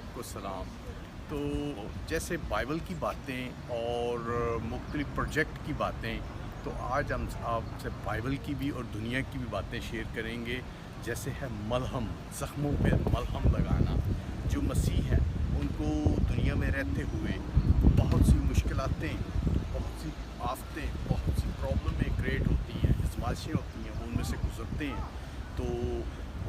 आपको सलाम। तो जैसे बाइबल की बातें और मुख्तलिफ़ प्रोजेक्ट की बातें, तो आज हम आपसे बाइबल की भी और दुनिया की भी बातें शेयर करेंगे। जैसे है मलहम, ज़ख्मों पे मलहम लगाना। जो मसीह हैं उनको दुनिया में रहते हुए बहुत सी मुश्किलातें, बहुत सी आफ़तें, बहुत सी प्रॉब्लमें क्रिएट होती हैं, आज़माइशें होती हैं, वो उनमें से गुज़रते हैं। तो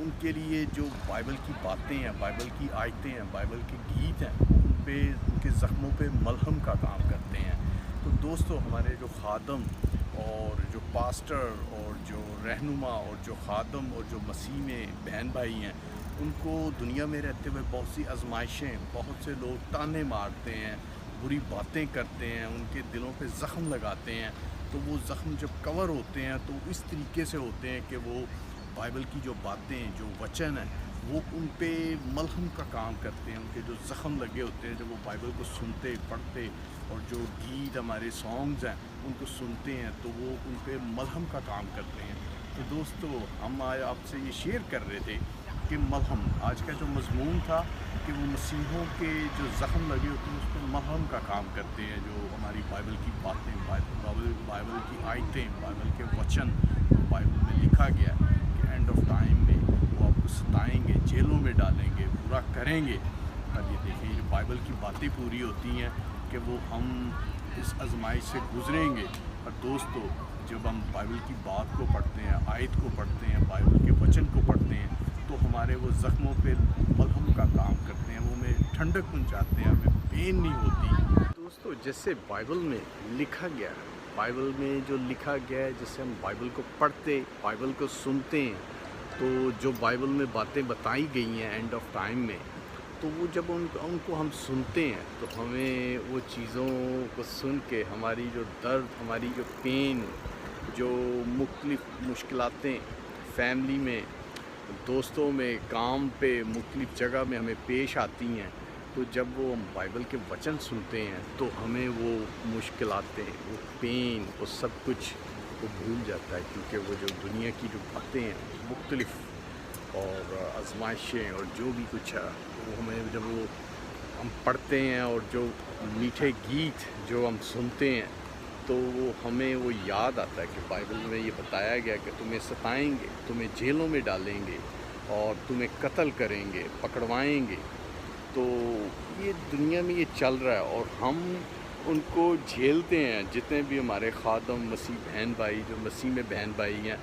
उनके लिए जो बाइबल की बातें हैं, बाइबल की आयतें हैं, बाइबल के गीत हैं, वो उन पे उनके ज़ख्मों पे मलहम का काम करते हैं। तो दोस्तों, हमारे जो ख़ादम और जो पास्टर और जो रहनुमा और जो ख़ादम और जो मसीह में बहन भाई हैं, उनको दुनिया में रहते हुए बहुत सी आज़माइशें, बहुत से लोग ताने मारते हैं, बुरी बातें करते हैं, उनके दिलों पे ज़ख्म लगाते हैं। तो वो ज़ख्म जब कवर होते हैं तो इस तरीके से होते हैं कि वो बाइबल की जो बातें, जो वचन हैं, वो उन पे मलहम का काम करते हैं। उनके जो ज़ख्म लगे होते हैं, जब वो बाइबल को सुनते, पढ़ते और जो गीत हमारे सॉन्ग्स हैं, उनको सुनते हैं, तो वो उन पे मलहम का काम करते हैं। तो दोस्तों, हम आज आपसे ये शेयर कर रहे थे कि मलहम, आज का जो मज़मून था कि वो मसीहों के जो ज़ख्म लगे होते हैं, उस पर मलहम का काम करते हैं। जो हमारी बाइबल की बातें, बाइबल की आयतें, बाइबल के वचन, बाइबल में लिखा गया है कि एंड ऑफ टाइम में वो आपको सताएंगे, जेलों में डालेंगे, बुरा करेंगे। अब ये देखिए, जो बाइबल की बातें पूरी होती हैं कि वो हम इस आजमाइश से गुजरेंगे। और दोस्तों, जब हम बाइबल की बात को पढ़ते हैं, आयत को पढ़ते हैं, बाइबल के वचन को पढ़ते हैं, तो हमारे वो ज़ख्मों पे मलहम का काम करते हैं। वो हमें ठंडक पहुंचाते हैं, हमें पेन नहीं होती। दोस्तों, जैसे बाइबल में लिखा गया है, बाइबल में जो लिखा गया है, जैसे हम बाइबल को पढ़ते, बाइबल को सुनते हैं, तो जो बाइबल में बातें बताई गई हैं एंड ऑफ टाइम में, तो वो जब उनको हम सुनते हैं, तो हमें वो चीज़ों को सुन के हमारी जो दर्द, हमारी जो पेन, जो मुख्तलिफ़ मुश्किलातें फैमिली में, दोस्तों में, काम पे, मुख्तलिफ़ जगह में हमें पेश आती हैं, तो जब वो हम बाइबल के वचन सुनते हैं, तो हमें वो मुश्किलातें, वो पेन, वो सब कुछ वो भूल जाता है। क्योंकि वो जो दुनिया की जो बातें हैं, मुख्तलिफ़ और आजमाइशें और जो भी कुछ है, वो हमें जब वो हम पढ़ते हैं और जो मीठे गीत जो हम सुनते हैं, तो वो हमें वो याद आता है कि बाइबल में ये बताया गया कि तुम्हें सताएंगे, तुम्हें जेलों में डालेंगे और तुम्हें कत्ल करेंगे, पकड़वाएंगे। तो ये दुनिया में ये चल रहा है और हम उनको झेलते हैं। जितने भी हमारे ख़ादम मसीह बहन भाई, जो मसीह में बहन भाई हैं,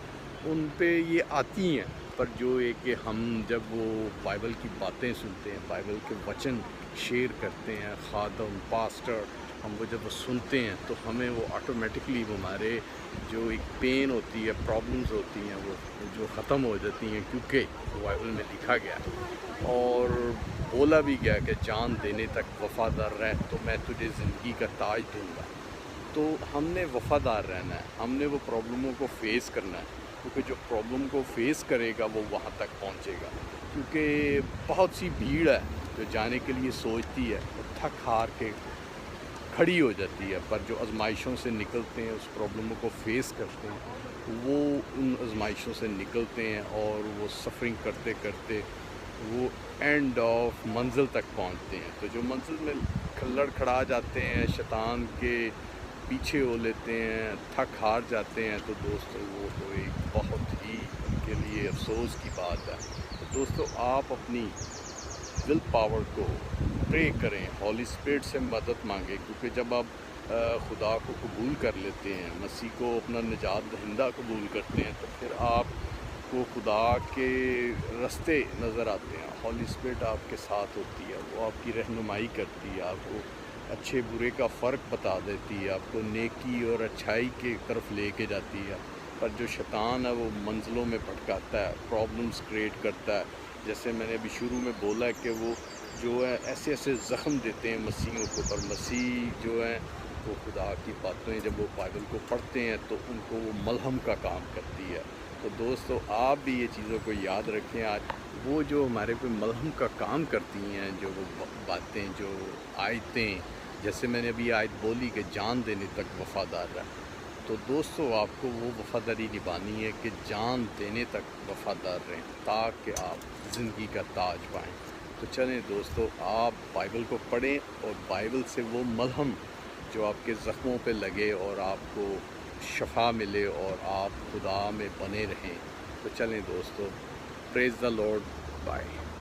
उन पे ये आती हैं। पर जो है कि हम जब वो बाइबल की बातें सुनते हैं, बाइबल के वचन शेयर करते हैं, ख़ादम, पास्टर, हम वो जब वो सुनते हैं, तो हमें वो ऑटोमेटिकली वो हमारे जो एक पेन होती है, प्रॉब्लम्स होती हैं, वो जो ख़त्म हो जाती हैं। क्योंकि वो बाइबल में लिखा गया है और बोला भी गया कि जान देने तक वफ़ादार रह तो मैं तुझे ज़िंदगी का ताज दूँगा। तो हमने वफ़ादार रहना है, हमने वो प्रॉब्लमों को फ़ेस करना है, क्योंकि जो प्रॉब्लम को फ़ेस करेगा वो वहाँ तक पहुँचेगा। क्योंकि बहुत सी भीड़ है जो जाने के लिए सोचती है, वो थक हार के खड़ी हो जाती है। पर जो आज़माइशों से निकलते हैं, उस प्रॉब्लमों को फ़ेस करते हैं, वो उन आज़माइशों से निकलते हैं और वो सफ़रिंग करते करते वो एंड ऑफ मंज़िल तक पहुंचते हैं। तो जो मंज़िल में लड़खड़ा जाते हैं, शैतान के पीछे हो लेते हैं, थक हार जाते हैं, तो दोस्तों वो तो एक बहुत ही उनके लिए अफसोस की बात है। तो दोस्तों, आप अपनी विल पावर को प्रे करें, हॉली स्पिरिट से मदद मांगें। क्योंकि जब आप खुदा को कबूल कर लेते हैं, मसीह को अपना निजात दहिंदा कबूल करते हैं, तो फिर आपको खुदा के रास्ते नज़र आते हैं। हॉली स्पिरिट आपके साथ होती है, वो आपकी रहनुमाई करती है, आपको अच्छे बुरे का फ़र्क बता देती है, आपको नेकी और अच्छाई के तरफ लेके जाती है। पर जो शैतान है वो मंजिलों में भटकाता है, प्रॉब्लम्स क्रिएट करता है। जैसे मैंने अभी शुरू में बोला है कि वो जो है ऐसे ऐसे ज़ख्म देते हैं मसीहों को। पर मसीह जो है वो खुदा की बातें जब वो बाइबल को पढ़ते हैं, तो उनको वो मलहम का काम करती है। तो दोस्तों, आप भी ये चीज़ों को याद रखें। आज वो जो हमारे पे मलहम का काम करती हैं, जो वो बातें, जो आयतें, जैसे मैंने अभी आयत बोली कि जान देने तक वफ़ादार रहे, तो दोस्तों आपको वो वफ़ादारी निभानी है कि जान देने तक वफ़ादार रहें, ताकि आप ज़िंदगी का ताज पाएँ। تو چلیں دوستو، آپ بائبل کو پڑھیں اور بائبل سے وہ ملہم جو آپ کے زخموں پہ لگے اور آپ کو شفا ملے اور آپ خدا میں بنے رہیں۔ تو چلیں دوستو، پریز دا لارڈ، بائے۔